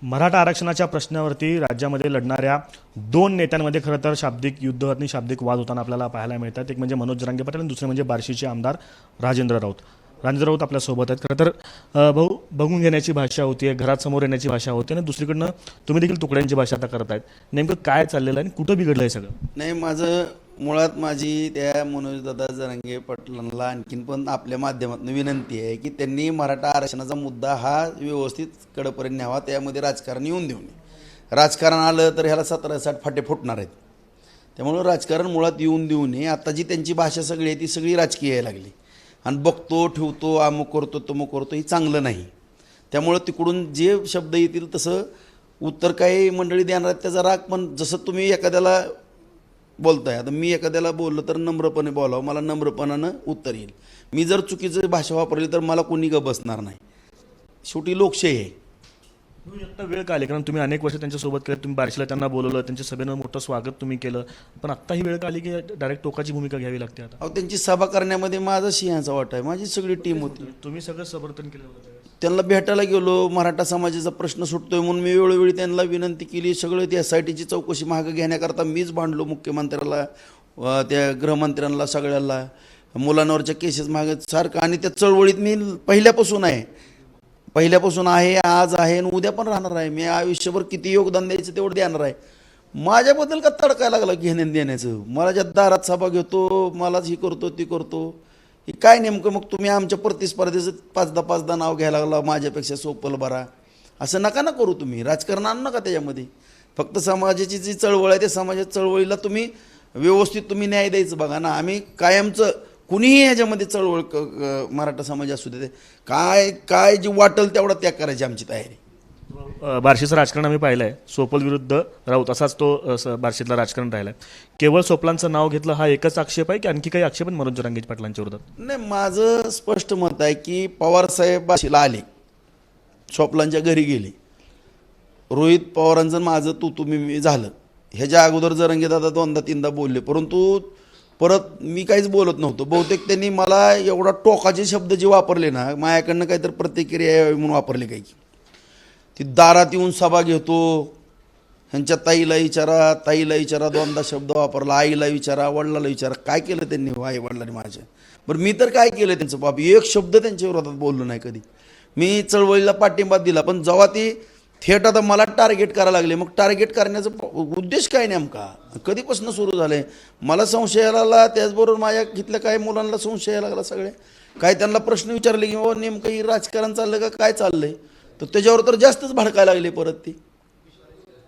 मराठा आरक्षणाच्या प्रश्नावरती राज्यामध्ये लढणाऱ्या दोन नेत्यांमध्ये खरं तर शाब्दिक युद्ध आणि शाब्दिक वाद होताना आपल्याला पाहायला मिळतात. एक म्हणजे मनोज जरांगे पाटील आणि दुसरे म्हणजे बार्शीचे आमदार राजेंद्र राऊत. राजेंद्र राऊत आपल्यासोबत आहेत. खरं तर भाऊ, बघून घेण्याची भाषा होती, घरात समोर येण्याची भाषा होती आणि दुसरीकडनं तुम्ही देखील तुकड्यांची भाषा आता करतायत. नेमकं काय चाललेलं आहे आणि कुठं बिघडलं आहे सगळं? नाही, मुळात माझी त्या मनोजदादा जरांगे पाटलांना आणखीन पण आपल्या माध्यमातून विनंती आहे की त्यांनी मराठा आरक्षणाचा मुद्दा हा व्यवस्थित कडेपर्यंत न्यावा. त्यामध्ये राजकारण येऊन देऊ नये. राजकारण आलं तर ह्याला 17-60 फाटे फुटणार आहेत. त्यामुळं राजकारण मुळात येऊन देऊ नये. आता जी त्यांची भाषा सगळी आहे ती सगळी राजकीय यायला लागली आणि बघतो ठेवतो अमुक करतो तमुक करतो, ही चांगलं नाही. त्यामुळं तिकडून जे शब्द येतील तसं उत्तर काही मंडळी देणार आहेत त्याचा राग. पण जसं तुम्ही एखाद्याला बोलताय, आता मी एखाद्याला बोललो तर नम्रपणे बोलावं, मला नम्रपणानं उत्तर येईल. मी जर चुकीची भाषा वापरली तर मला कोणी ग बसणार नाही. शेवटी लोकशाही आहे. आता वेळ का आली? कारण तुम्ही अनेक वर्ष त्यांच्यासोबत केलं, तुम्ही बार्शीला त्यांना बोलवलं, त्यांच्या सभेनं मोठं स्वागत तुम्ही केलं, पण आत्ता ही वेळ का आली की डायरेक्ट टोकाची भूमिका घ्यावी लागते? आता अहो, त्यांची सभा करण्यामध्ये माझा सिंहाचा वाटा आहे. माझी सगळी टीम होती. तुम्ही सगळं समर्थन केलं होतं. त्यांना भेटायला गेलो, मराठा समाजाचा प्रश्न सुटतोय म्हणून मी वेळोवेळी त्यांना विनंती केली. सगळं त्या SITची चौकशी मागं घेण्याकरता मीच भांडलो मुख्यमंत्र्याला, त्या गृहमंत्र्यांना, सगळ्याला. मुलांवरच्या केसेस मागे सारखं. आणि त्या चळवळीत मी पहिल्यापासून आहे, आज आहे आणि उद्या पण राहणार आहे. मी आयुष्यभर किती योगदान द्यायचं तेवढं देणार आहे. माझ्याबद्दल का तडकायला लागला घेण्यान देण्याचं? मला ज्या दारात सभा घेतो, मलाच ही करतो ती करतो, हे काय नेमकं? मग तुम्ही आमच्या प्रतिस्पर्धेचं 5-10 नाव घ्यायला लागला, माझ्यापेक्षा सोपल बरा. असं नका ना करू. तुम्ही राजकारण आणू नका त्याच्यामध्ये. फक्त समाजाची जी चळवळ आहे त्या समाजाच्या चळवळीला तुम्ही व्यवस्थित तुम्ही न्याय द्यायचं बघा ना. आम्ही कायमचं कुणीही ह्याच्यामध्ये चळवळ मराठा समाज असू दे, काय जी वाटेल तेवढा त्याग करायची आमची तयारी. बार्शीचं राजकारण आम्ही पाहिलं आहे. सोपल विरुद्ध राऊत असाच तो बार्शीतला राजकारण राहिला आहे. केवळ सोपलांचं नाव घेतलं हा एकच आक्षेप आहे की आणखी काही आक्षेप मनोज जरांगे पाटलांच्या विरोधात? नाही, माझं स्पष्ट मत आहे की पवारसाहेब बार्शीला आले, सोपलांच्या घरी गेले, रोहित पवारांचं माझं तू-मी झालं. ह्याच्या अगोदर जरांगे दादा 2दा-3दा बोलले, परंतु परत मी काहीच बोलत नव्हतो. बहुतेक त्यांनी मला एवढा टोकाचे शब्द जे वापरले ना, माझ्याकडनं काहीतरी प्रतिक्रिया यावी म्हणून वापरले. काही ती दारात येऊन सभा घेतो, ह्यांच्या ताईला विचारा 2दा शब्द वापरला, आईला विचारा, वडिलाला विचारा. काय केलं त्यांनी आई वडिलांनी माझ्या? बरं, मी तर काय केलं त्यांचं बाप? एक शब्द त्यांच्या विरोधात बोललो नाही कधी. मी चळवळीला पाठिंबा दिला, पण जेव्हा ती थेट आता मला टार्गेट करायला लागले, मग टार्गेट करण्याचा उद्देश काय नेमका? कधीपासून सुरू झालं आहे? मला संशय यायला लागला, त्याचबरोबर माझ्या इथल्या काही मुलांना संशय यायला लागला. सगळे काय त्यांना प्रश्न विचारले की बाबा नेमकं ही राजकारण चाललं का काय चाललंय, तर त्याच्यावर तर जास्तच भडकायला लागले परत. ती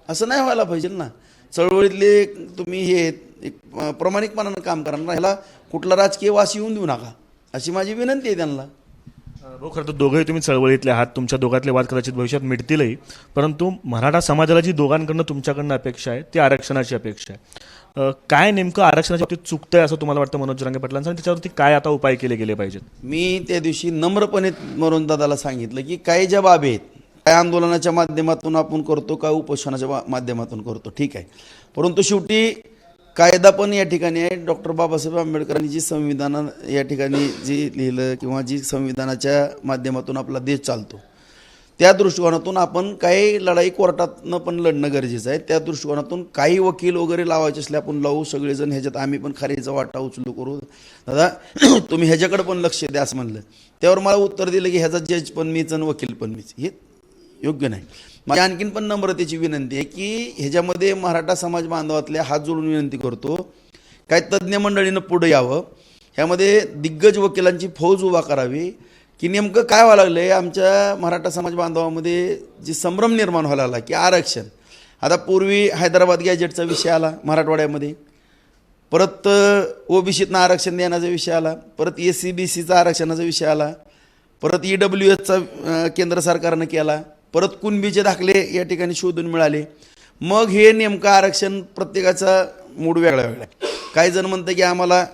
असं नाही व्हायला पाहिजे ना. चळवळीतले तुम्ही हे एक प्रामाणिकपणानं काम करा ना. ह्याला कुठला राजकीय वास येऊन देऊ नका, अशी माझी विनंती आहे त्यांना. भाऊ, खरं तर दोघंही तुम्ही चळवळीतले आहात. तुमच्या दोघातले वाद कदाचित भविष्यात मिटतीलही, परंतु मराठा समाजाला जी दोघांकडनं तुमच्याकडनं अपेक्षा आहे ती आरक्षणाची अपेक्षा आहे. काय नेमकं आरक्षणाच्या बाबतीत चुकतंय असं तुम्हाला वाटतं मनोज जरांगे पाटलांचं, आणि त्याच्यावरती काय आता उपाय केले गेले पाहिजेत? मी त्या दिवशी नम्रपणे मनोज दादाला सांगितलं की काही ज्या बाबी आहेत, काय आंदोलनाच्या माध्यमातून आपण करतो, काय उपोषणाच्या माध्यमातून करतो, ठीक आहे, परंतु शेवटी कायदा पण या ठिकाणी आहे. डॉक्टर बाबासाहेब आंबेडकरांनी जी संविधान या ठिकाणी जी लिहिलं किंवा जी संविधानाच्या माध्यमातून आपला देश चालतो, त्या दृष्टिकोनातून आपण काही लढाई कोर्टातनं पण लढणं गरजेचं आहे. त्या दृष्टिकोनातून काही वकील वगैरे लावायचे असले आपण लावू, सगळेजण ह्याच्यात आम्ही पण खारीचा वाटा उचलू करू. दादा तुम्ही ह्याच्याकडे पण लक्ष द्या असं म्हणलं. त्यावर मला उत्तर दिलं की ह्याचा जज पण मीच आणि वकील पण मीच. हे योग्य नाही. माझी आणखीन पण नम्रतेची विनंती आहे की ह्याच्यामध्ये मराठा समाज बांधवातल्या हात जोडून विनंती करतो, काय तज्ज्ञ मंडळीनं पुढे यावं, ह्यामध्ये दिग्गज वकिलांची फौज उभा करावी की नेमकं काय व्हायला लागलं आहे. आमच्या मराठा समाज बांधवामध्ये जी संभ्रम निर्माण व्हायला लागला की आरक्षण, आता पूर्वी हैदराबाद गॅजेटचा विषय आला मराठवाड्यामध्ये, परत OBCतनं आरक्षण देण्याचा विषय आला, परत SC-BCचा आरक्षणाचा विषय आला, परत EWSचा केंद्र सरकारनं केला, परत कुणबीचे दाखले या ठिकाणी शोधून मिळाले. मग हे नेमकं आरक्षण प्रत्येकाचा मूड वेगळा वेगळा आहे. काही जण म्हणतं की आम्हाला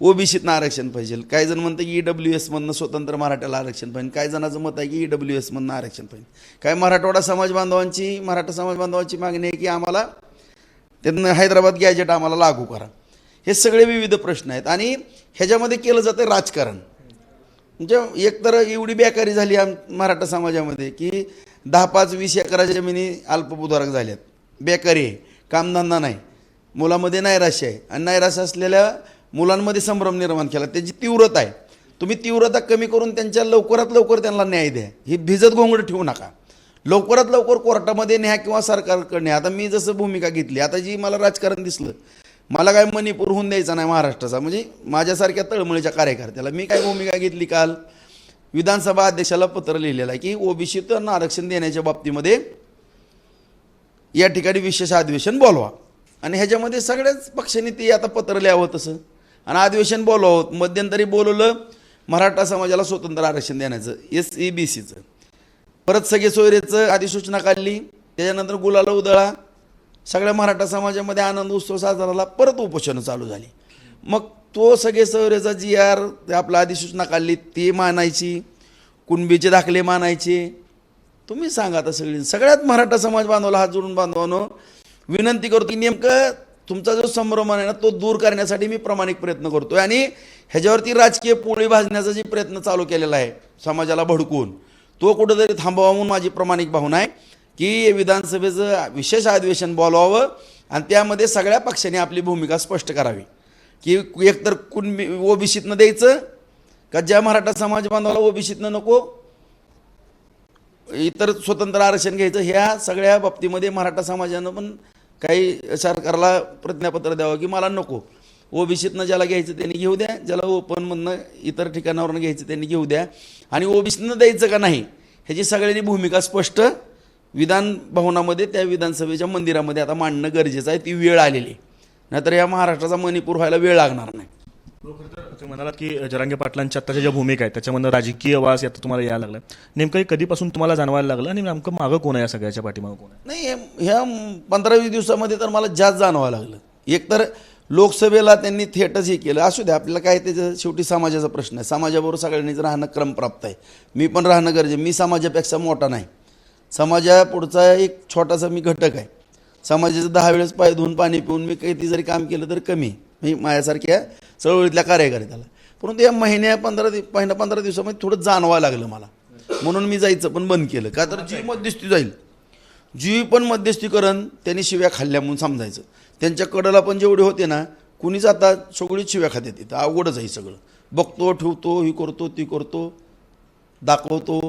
OBCतनं आरक्षण पाहिजे, काही जण म्हणतं की EWSमधनं स्वतंत्र मराठ्याला आरक्षण पाहिजे, काही जणांचं मत आहे की EWSमधनं आरक्षण पाहिजे. काय मराठा समाज बांधवांची मागणी आहे की आम्हाला त्यांना हैदराबाद गॅजेट आम्हाला लागू करा. हे सगळे विविध प्रश्न आहेत आणि ह्याच्यामध्ये केलं जातं राजकारण. म्हणजे एकतर एवढी बेकारी झाली मराठा समाजामध्ये की 10-5-20 एकराच्या जमिनी अल्पभूधारक झाल्यात, बेकारी आहे, कामधंदा नाही, मुलामध्ये नैराश्य आहे आणि नैराश्य असलेल्या मुलांमध्ये संभ्रम निर्माण केला. त्याची तीव्रता आहे, तुम्ही तीव्रता कमी करून त्यांच्या लवकरात लवकर त्यांना न्याय द्या. ही भिजत घोंगड ठेवू नका, लवकरात लवकर कोर्टामध्ये न्या किंवा सरकारकडे न्या. आता मी जसं भूमिका घेतली, आता जी मला राजकारण दिसलं, मला काय मणिपूर होऊन द्यायचा नाही महाराष्ट्राचा, म्हणजे माझ्यासारख्या तळमळीच्या कार्यकर्त्याला मी काय भूमिका घेतली, काल विधानसभा अध्यक्षाला पत्र लिहिलेलं आहे की ओबीसीतून आरक्षण देण्याच्या बाबतीमध्ये या ठिकाणी विशेष अधिवेशन बोलवा. आणि ह्याच्यामध्ये सगळ्याच पक्षांनी ते आता पत्र लिहावं तसं आणि अधिवेशन बोलवावं. मध्यंतरी बोलवलं मराठा समाजाला स्वतंत्र आरक्षण देण्याचं, SEBCचं. परत सगळे सोयरेचं अधिसूचना काढली, त्याच्यानंतर गुलाला उधळा, सगळ्या मराठा समाजामध्ये आनंद उत्सव साजरा झाला, परत उपोषणं चालू झाली. मग तो सगळे सोयरेचा GR आपला अधिसूचना काढली ती मानायची, कुणबीचे दाखले मानायचे. तुम्ही सांगा आता सगळ्यात मराठा समाज बांधवाला हात जोडून बांधवानं विनंती करतो की नेमकं तुमचा जो संभ्रम आहे ना तो दूर करण्यासाठी मी प्रामाणिक प्रयत्न करतोय आणि ह्याच्यावरती राजकीय पोळी भाजण्याचा जे प्रयत्न चालू केलेला आहे समाजाला भडकवून, तो कुठंतरी थांबवा म्हणून माझी प्रामाणिक भावना आहे की विधानसभेचं विशेष अधिवेशन बोलवावं आणि त्यामध्ये सगळ्या पक्षांनी आपली भूमिका स्पष्ट करावी की एकतर कुणबी ओबीसीतनं द्यायचं का ज्या मराठा समाज बांधवाला ओबीसीतनं नको इतर स्वतंत्र आरक्षण घ्यायचं. ह्या सगळ्या बाबतीमध्ये मराठा समाजानं पण काही सरकारला प्रतिज्ञापत्र द्यावं की मला नको, ओबीसीतनं ज्याला घ्यायचं त्यांनी घेऊ द्या, ज्याला ओपनमधनं इतर ठिकाणावरून घ्यायचं त्यांनी घेऊ द्या, आणि ओबीसीतनं द्यायचं का नाही ह्याची सगळ्यांनी भूमिका स्पष्ट विधान भवनामध्ये त्या विधानसभेच्या मंदिरामध्ये आता मांडणं गरजेचं आहे. ती वेळ आलेली, नाहीतर या महाराष्ट्राचा मणिपूर व्हायला वेळ लागणार नाही. तुम्ही म्हणालात की जरांगे पाटलांच्या आत्ताच्या ज्या भूमिका आहेत त्याच्यामधनं राजकीय वास आता तुम्हाला यायला लागला, नेमकं कधीपासून तुम्हाला जाणवायला लागलं आणि नेमकं मागं कोण आहे, या सगळ्याच्या पाठीमागं कोण आहे? नाही, ह्या 15-20 दिवसामध्ये तर मला जास्त जाणवायला लागलं. एकतर लोकसभेला त्यांनी थेटच हे केलं, असू द्या आपल्याला काय, त्याचं शेवटी समाजाचा प्रश्न आहे, समाजाबरोबर सगळ्यांनीच राहणं क्रमप्राप्त आहे, मी पण राहणं गरजेचं, मी समाजापेक्षा मोठा नाही, समाजापुढचा एक छोटासा मी घटक आहे. समाजाचं 10 वेळेस पाय धुवून पाणी पिऊन मी काही जरी काम केलं तर कमी, मी माझ्यासारख्या चळवळीतल्या कार्यकर्त्याला. परंतु या 15 दिवसामध्ये थोडं जाणवायला लागलं मला, म्हणून मी जायचं पण बंद केलं. का तर जी मध्यस्थी जाईल, जी पण मध्यस्थी करण त्यांनी शिव्या खाल्ल्या म्हणून समजायचं. त्यांच्या कडेला पण जेवढे होते ना, कुणीच आता सगळीच शिव्या खात्यात येतं, अवघडच आहे सगळं. बघतो, ठेवतो, ही करतो, ती करतो, दाखवतो.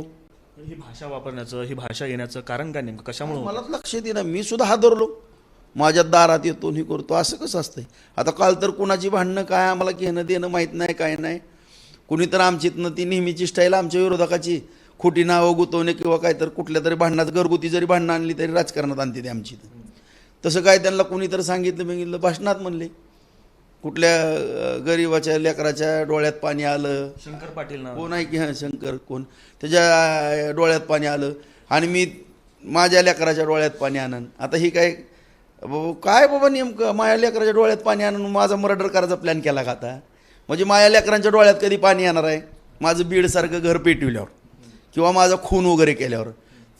ही भाषा वापरण्याचं, ही भाषा येण्याचं कारण काय नेमकं, कशामुळे? मला लक्ष देईना, मी सुद्धा हादरलो. माझ्या दारात येतो, हे करतो, असं कसं असतंय? आता काल तर कुणाची भांडणं काय आम्हाला घेणं देणं माहीत नाही, काय नाही. कुणी तर आमचीतनं ती नेहमीची स्टाईल आमच्या विरोधकाची खोटी नावं गुतवणे किंवा काय तर कुठल्या तरी भांडणात घरगुती जरी भांडणं आणली तरी राजकारणात आणते ते आमची. तसं काय त्यांना कुणी तर सांगितलं भाषणात म्हणले कुठल्या गरीबाच्या लेकराच्या डोळ्यात पाणी आलं, शंकर पाटील नाव कोण आहे की हां शंकर कोण, त्याच्या डोळ्यात पाणी आलं आणि मी माझ्या लेकराच्या डोळ्यात पाणी आणन. आता ही काय बाबा नेमकं माझ्या लेकराच्या डोळ्यात पाणी आणून माझा मर्डर करायचा प्लॅन केला का आता? म्हणजे माझ्या लेकरांच्या डोळ्यात कधी पाणी येणार आहे माझं बीडसारखं घर पेटविल्यावर किंवा माझा खून वगैरे केल्यावर?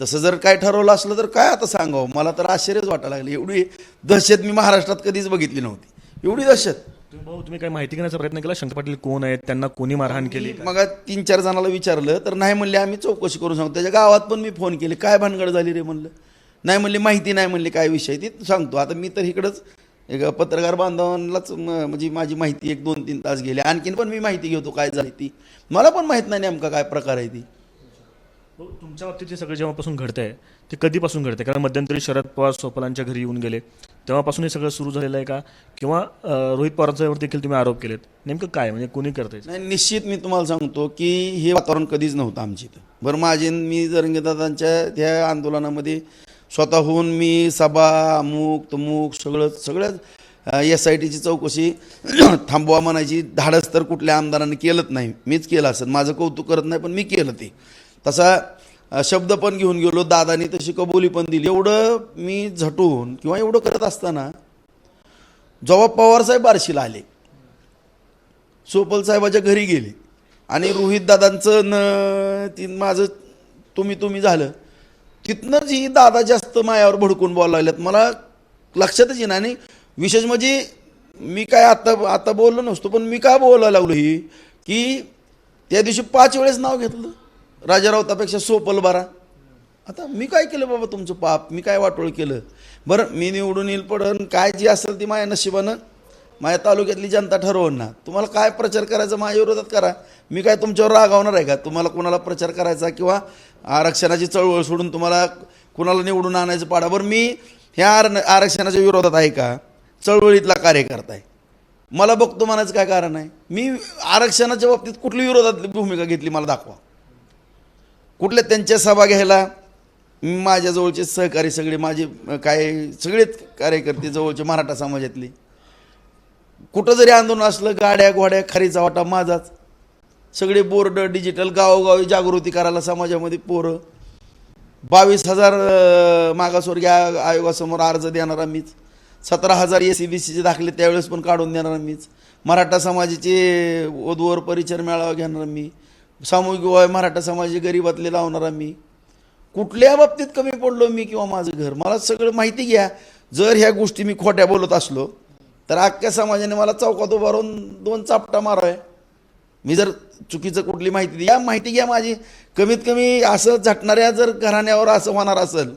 तसं जर काय ठरवलं असलं तर काय आता सांगावं, मला तर आश्चर्यच वाटायला लागलं. एवढी दहशत मी महाराष्ट्रात कधीच बघितली नव्हती, एवढी दहशत. तुम्ही काय माहिती घेण्याचा प्रयत्न केला, शंकर पाटील कोण आहेत, त्यांना कोणी मारहाण केली? मग 3-4 जणाला विचारलं तर नाही म्हणले आम्ही चौकशी करून सांगतो. त्याच्या गावात पण मी फोन केले, काय भानगड झाली रे म्हणलं, नाही म्हणले माहिती नाही म्हणले, काय विषय ती सांगतो. आता मी तर इकडंच एक पत्रकार बांधवांनाच म्हणजे माझी माहिती 1-2-3 तास गेले, आणखीन पण मी माहिती घेतो काय झाली ती, मला पण माहीत नाही नेमका काय प्रकार आहे ती. तुमच्या बाबतीत जे सगळं जेव्हापासून घडतंय ते कधीपासून घडतंय? कारण मध्यंतरी शरद पवार सोपलांच्या घरी येऊन गेले तेव्हापासून हे सगळं सुरू झालेलं आहे का, किंवा रोहित पवारांच्यावर देखील तुम्ही आरोप केलेत, नेमकं काय म्हणजे कोणी करतंय? नाही, निश्चित मी तुम्हाला सांगतो की हे वातावरण कधीच नव्हतं आमच्या इथं. बरं मी जरंगेदादांच्या त्या आंदोलनामध्ये स्वतःहून मी सभा अमुक तमुक सगळ्याच SITची चौकशी थांबवा म्हणायची धाडस तर कुठल्या आमदारांनी केलंच नाही, मीच केलं असं, माझं कौतुक करत नाही पण मी केलं ते. तसा शब्द पण घेऊन गेलो, दादानी तशी कबुली पण दिली. एवढं मी झटून किंवा एवढं करत असताना जेव्हा पवारसाहेब बार्शीला आले, सोपल साहेबाच्या घरी गेले आणि रोहित दादांचं माझं तुम्ही झालं, तिथनंच ही दादा जास्त मायावर भडकून बोलायला लागल्यात. मला लक्षातच येणार. आणि विशेष म्हणजे मी काय आता बोललो नसतो, पण मी काय बोलायला लागलो ही की त्या दिवशी 5 वेळेस नाव घेतलं, राजारावतापेक्षा सोपल बारा. आता मी काय केलं बाबा तुमचं पाप, मी काय वाटोळ केलं? बरं मी निवडून येईल पडन काय जी असेल ती माझ्या नशिबानं माझ्या तालुक्यातली जनता ठरवून ना. तुम्हाला काय प्रचार करायचा माझ्या विरोधात करा, मी काय तुमच्यावर रागावणार आहे का? तुम्हाला कोणाला प्रचार करायचा किंवा आरक्षणाची चळवळ सोडून तुम्हाला कुणाला निवडून आणायचं पाडा. बरं मी ह्या आरक्षणाच्या विरोधात आहे का? चळवळीतला कार्यकर्ता आहे, मला बघतो म्हणायचं काय कारण आहे? मी आरक्षणाच्या बाबतीत कुठली विरोधातली भूमिका घेतली मला दाखवा. कुठल्या त्यांच्या सभा घ्यायला माझ्या जवळचे सहकारी सगळे माझे काय सगळेच कार्यकर्ते जवळचे मराठा समाजातले, कुठं जरी आंदोलन असलं गाड्या घोड्या खरीचा वाटा माझाच. सगळे बोर्ड डिजिटल गावोगावी जागृती करायला समाजामध्ये पोरं. 22,000 मागासवर्गीय आयोगासमोर अर्ज देणारा मीच. 17,000 SCBCचे दाखले त्यावेळेस पण काढून देणारा मीच. मराठा समाजाचे वधूवर परिचर मेळावा घेणारा मी. सामूहिक विवाह मराठा समाजाचे गरीबातले लावणारा मी. कुठल्या बाबतीत कमी पडलो मी किंवा माझं घर? मला सगळं माहिती घ्या. जर ह्या गोष्टी मी खोट्या बोलत असलो तर अख्ख्या समाजाने मला चौकात उभा राहून 2 चापटा माराय. मी जर चुकीचं कुठली माहिती या माहिती घ्या माझी. कमीत कमी असं झटणाऱ्या जर घराण्यावर असं होणार असेल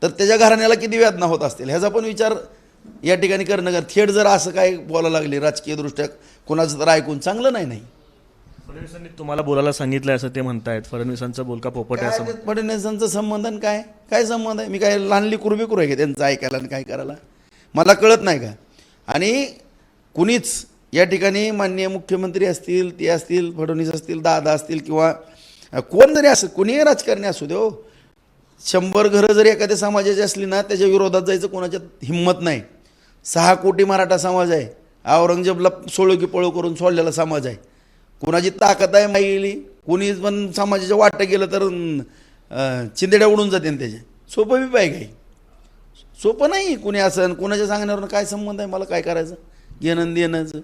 तर त्याच्या घराण्याला किती वेदना होत असतील ह्याचा पण विचार या ठिकाणी करणं गरजेचं. थेट जर असं काय बोलायला लागले राजकीय दृष्ट्या कोणाचं तर ऐकून चांगलं नाही. फडणवीसांनी तुम्हाला बोलायला सांगितलं असं ते म्हणतायत. फडणवीसांचा बोलका पोपट आहे असं. फडणवीसांचा संबंध आणि काय संबंध आहे? मी काय लहानली कुरबी आहे का त्यांचं ऐकायला आणि काय करायला? मला कळत नाही का? आणि कुणीच या ठिकाणी माननीय मुख्यमंत्री असतील, ते असतील, फडणवीस असतील, दादा असतील किंवा कोण जरी असं कुणीही राजकारणी असू दे, 100 घरं जरी एखाद्या समाजाची असली ना त्याच्या विरोधात जायचं कोणाच्यात हिंमत नाही. 6 कोटी मराठा समाज आहे. औरंगजेबला सोळो की पळो करून सोडलेला समाज आहे. कुणाची ताकद आहे माहिली, कुणी पण समाजाच्या वाटं गेलं तर चिंदेड्या उडून जाते त्याच्या. सोपं बी पाहिजे काही सोपं नाही. कुणी असं कुणाच्या सांगण्यावर काय संबंध आहे? मला काय करायचं घेणं देण्याचं?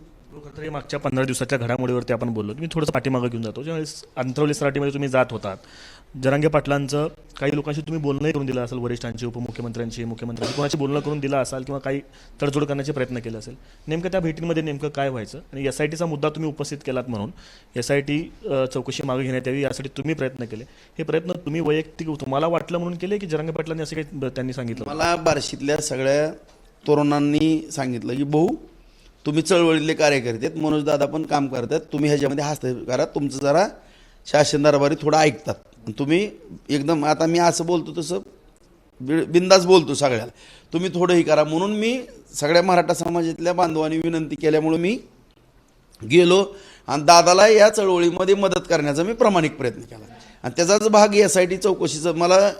तरी मागच्या 15 दिवसाच्या घडामोडीवरती आपण बोललो. तुम्ही थोडंसं पाठीमागं घेऊन जातो. ज्यावेळेस अंतरवली सराटीमध्ये तुम्ही जात होतात, जरांगे पाटलांचं काही लोकांशी तुम्ही बोलणंही करून दिलं असेल, वरिष्ठांची, उपमुख्यमंत्र्यांची, मुख्यमंत्र्यांची, कोणाशी बोलणं करून दिलं असाल किंवा काही तडजोड करण्याचे प्रयत्न केले असेल. नेमकं त्या भेटींमध्ये नेमकं काय व्हायचं? आणि SITचा मुद्दा तुम्ही उपस्थित केलात म्हणून SIT चौकशी मागे घेण्यात यावी यासाठी तुम्ही प्रयत्न केले. हे प्रयत्न तुम्ही वैयक्तिक तुम्हाला वाटलं म्हणून केले की जरांगे पाटलांनी असं काही त्यांनी सांगितलं? मला बार्शीतल्या सगळ्या तरुणांनी सांगितलं की भाऊ तुम्ही चळवळीतले कार्यकर्ते आहेत, मनोज दादा पण काम करतात, तुम्ही ह्याच्यामध्ये हस्तक्षेप करा, तुमचं जरा शासन दरबारी थोडं ऐकतात. तुम्ही एकदम आता मी असं बोलतो तसं बिंदास बोलतो सगळ्याला, तुम्ही थोडंही करा. म्हणून मी सगळ्या मराठा समाजातल्या बांधवांनी विनंती केल्यामुळे मी गेलो आणि दादाला या चळवळीमध्ये मदत करण्याचा मी प्रामाणिक प्रयत्न केला. आणि त्याचाच भाग SIT चौकशीचं मला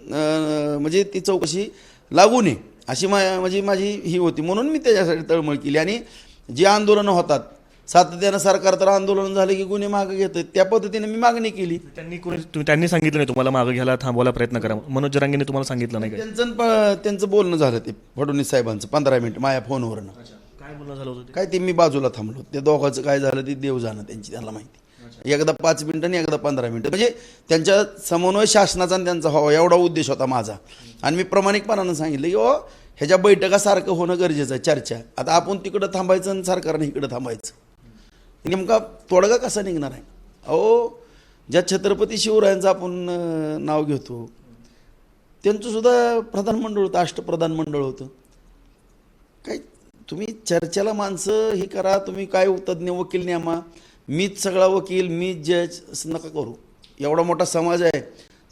म्हणजे ती चौकशी लागू नये अशी म्हणजे माझी ही होती. म्हणून मी त्याच्यासाठी तळमळ केली. आणि जी आंदोलनं होतात सातत्यानं सरकार तर आंदोलन झाले की गुन्हे मागे घेतं, त्या पद्धतीने मी मागणी केली. त्यांनी सांगितलं नाही तुम्हाला मागे घ्यायला, थांबवायला प्रयत्न करा? मनोज जरांगेने तुम्हाला सांगितलं नाही का? त्यांचं बोलणं झालं ते फडणवीस साहेबांचं 15 मिनिट माझ्या फोनवरनं. काय बोलणं झालं होतं? काय ते मी बाजूला थांबलो. त्या दोघांचं काय झालं ते देव जाणं त्यांची, त्यांना माहिती. एकदा 5 मिनिटं आणि एकदा 15 मिनिटं. म्हणजे त्यांच्या समन्वय शासनाचा आणि त्यांचा व्हावा एवढा उद्देश होता माझा. आणि मी प्रामाणिकपणानं सांगितलं की ह्याच्या बैठका होणं गरजेचं आहे, चर्चा. आता आपण तिकडं थांबायचं आणि सरकारने इकडं थांबायचं, नेमका तोडगा कसा निघणार आहे? ज्या छत्रपती शिवरायांचं आपण नाव घेतो त्यांचं सुद्धा प्रधानमंडळ होतं, अष्टप्रधान मंडळ होतं. काय तुम्ही चर्चेला माणसं हे करा, तुम्ही काय तज्ज्ञ वकील न्यामा, मीच सगळा वकील, मीच जज असं नका करू. एवढा मोठा समाज आहे,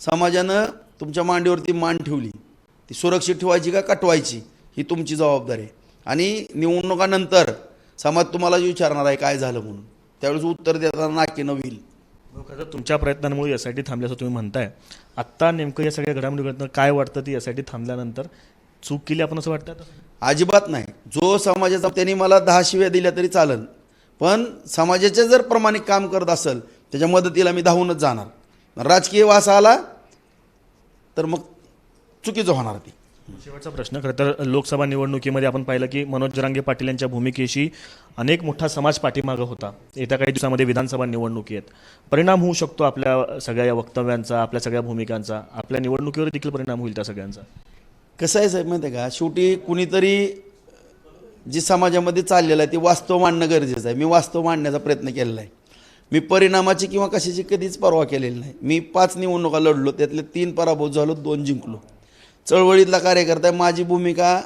समाजानं तुमच्या मांडीवरती मान ठेवली, ती सुरक्षित ठेवायची का कटवायची ही तुमची जबाबदारी आहे. आणि निवडणुकानंतर समाज तुम्हाला विचारणार आहे काय झालं म्हणून, त्यावेळेस उत्तर देताना नाकीनं होईल. खरं तुमच्या प्रयत्नांमुळे SIT थांबली असं तुम्ही म्हणताय. आत्ता नेमकं या सगळ्या घडामोडीकडनं काय वाटतं? ती SIT थांबल्यानंतर चूक केली आपण असं वाटतं? अजिबात नाही. जो समाजाचा त्यांनी मला 10 शिव्या दिल्या तरी चालेल, पण समाजाचे जर प्रामाणिक काम करत असेल त्याच्या मदतीला मी धावूनच जाणार. राजकीय वास आला तर मग चुकीचं होणार ती. शेवटचा प्रश्न. खरं तर लोकसभा निवडणुकीमध्ये आपण पाहिलं की मनोज जरांगे पाटील यांच्या भूमिकेशी अनेक मोठा समाज पाठीमागं होता. येत्या काही दिवसामध्ये विधानसभा निवडणुकी आहेत, परिणाम होऊ शकतो आपल्या सगळ्या या वक्तव्यांचा, आपल्या सगळ्या भूमिकांचा, आपल्या निवडणुकीवर देखील परिणाम होईल त्या सगळ्यांचा. कसं आहे साहेब माहिती आहे का, शेवटी कुणीतरी जी समाजामध्ये चाललेलं आहे ते वास्तव मांडणं गरजेचं आहे. मी वास्तव मांडण्याचा प्रयत्न केलेला आहे. मी परिणामाची किंवा कशाची कधीच पर्वा केलेली नाही. मी 5 निवडणुका लढलो, त्यातले 3 पराभूत झालो, 2 जिंकलो. चळवळीतला कार्यकर्ता आहे. माझी भूमिका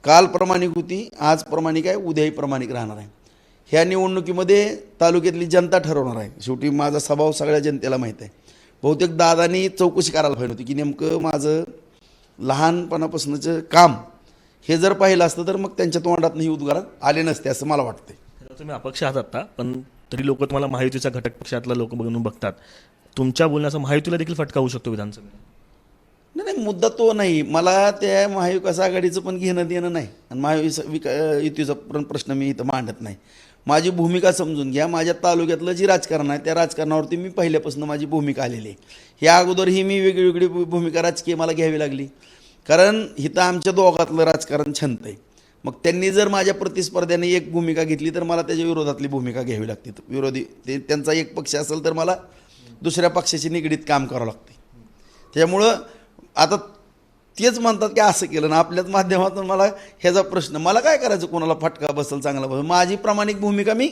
काल प्रामाणिक होती, आज प्रामाणिक आहे, उद्याही प्रामाणिक राहणार आहे. ह्या निवडणुकीमध्ये तालुक्यातली जनता ठरवणार आहे. शेवटी माझा स्वभाव सगळ्या जनतेला माहीत आहे. बहुतेक दादांनी चौकशी करायला पाहिजे होती की नेमकं माझं लहानपणापासूनचं काम हे जर पाहिलं असतं तर मग त्यांच्या तोंडातनं ही उद्गार आले नसते असं मला वाटतंय. तुम्ही अपक्ष आहात आता, पण तरी लोक तुम्हाला महायुतीचा घटक पक्षातला लोक म्हणून बघतात. तुमच्या बोलण्याचा महायुतीला देखील फटका होऊ शकतो विधानसभेत. नाही, मुद्दा तो नाही. मला त्या महाविकास आघाडीचं पण घेणं देणं नाही आणि महायुतीचा प्रश्न मी इथं मांडत नाही. माझी भूमिका समजून घ्या. माझ्या तालुक्यातलं जे राजकारण आहे त्या राजकारणावरती मी पहिल्यापासून माझी भूमिका आलेली आहे. ह्या अगोदरही मी वेगळी भूमिका राजकीय मला घ्यावी लागली, कारण इथं आमच्या दोघातलं राजकारण छंत आहे. मग त्यांनी जर माझ्या प्रतिस्पर्ध्याने एक भूमिका घेतली तर मला त्याच्या विरोधातली भूमिका घ्यावी लागते. विरोधी त्यांचा एक पक्ष असेल तर मला दुसऱ्या पक्षाशी निगडीत काम करावं लागते. त्यामुळं आता तेच म्हणतात की असं केलं ना, आपल्याच माध्यमातून मला ह्याचा प्रश्न, मला काय करायचं, कोणाला फटका बसेल चांगला बसेल. माझी प्रामाणिक भूमिका मी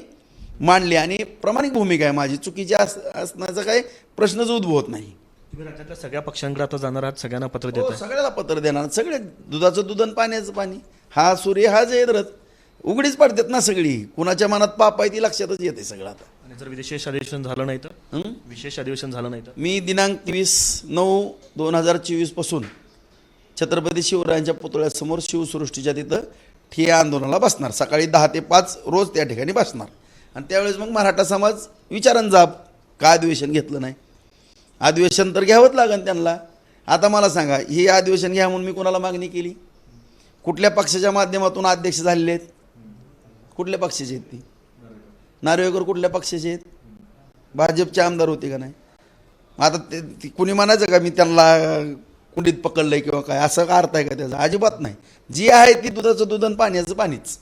मांडली आणि प्रामाणिक भूमिका आहे माझी. चुकीची असण्याचा काही प्रश्नच उद्भवत नाही. तुम्ही राज्यातल्या सगळ्या पक्षांकडे आता जाणार आहात, सगळ्यांना पत्र देत आहे. सगळ्याला पत्र देणार, सगळे दुधाचं दूध आणि पाण्याचं पाणी, हा सूर्य हा जयद्रथ, उघडीच पडतात ना सगळी. कुणाच्या मनात पाप आहे ती लक्षातच येते सगळं. आता आणि जर विशेष अधिवेशन झालं नाही तर, विशेष अधिवेशन झालं नाही तर मी दिनांक 23/9/2024 पासून छत्रपती शिवरायांच्या पुतळ्यासमोर शिवसृष्टीच्या तिथं ठिय्या आंदोलनाला बसणार. सकाळी 10 ते 5 रोज त्या ठिकाणी बसणार. आणि त्यावेळेस मग मराठा समाज विचारन जाब का अधिवेशन घेतलं नाही. अधिवेशन तर घ्यावंच लागेल त्यांना. आता मला सांगा, ही अधिवेशन घ्या म्हणून मी कोणाला मागणी केली? कुठल्या पक्षाच्या माध्यमातून अध्यक्ष झालेले आहेत? कुठल्या पक्षाचे आहेत ती? नार्वेकर कुठल्या पक्षाचे आहेत? भाजपचे आमदार होते का नाही? आता ते कुणी म्हणायचं का मी त्यांना कुंडीत पकडलंय किंवा काय, असं का अर्थ आहे का त्याचा? अजिबात नाही. जी आहे ती दुधाचं दूध आणि पाण्याचं पाणीच.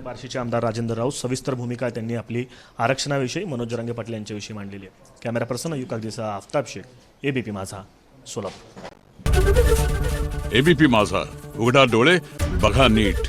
बार्शीचे आमदार राजेंद्र राऊत सविस्तर भूमिका त्यांनी आपली आरक्षणाविषयी मनोज जरांगे पाटील यांच्याविषयी मांडलेली आहे. कॅमेरा पर्सन अय्यूब कागदीसह आफताब शेख, एबीपी माझा, सोलापूर. एबीपी माझा, उघडा डोळे बघा नीट.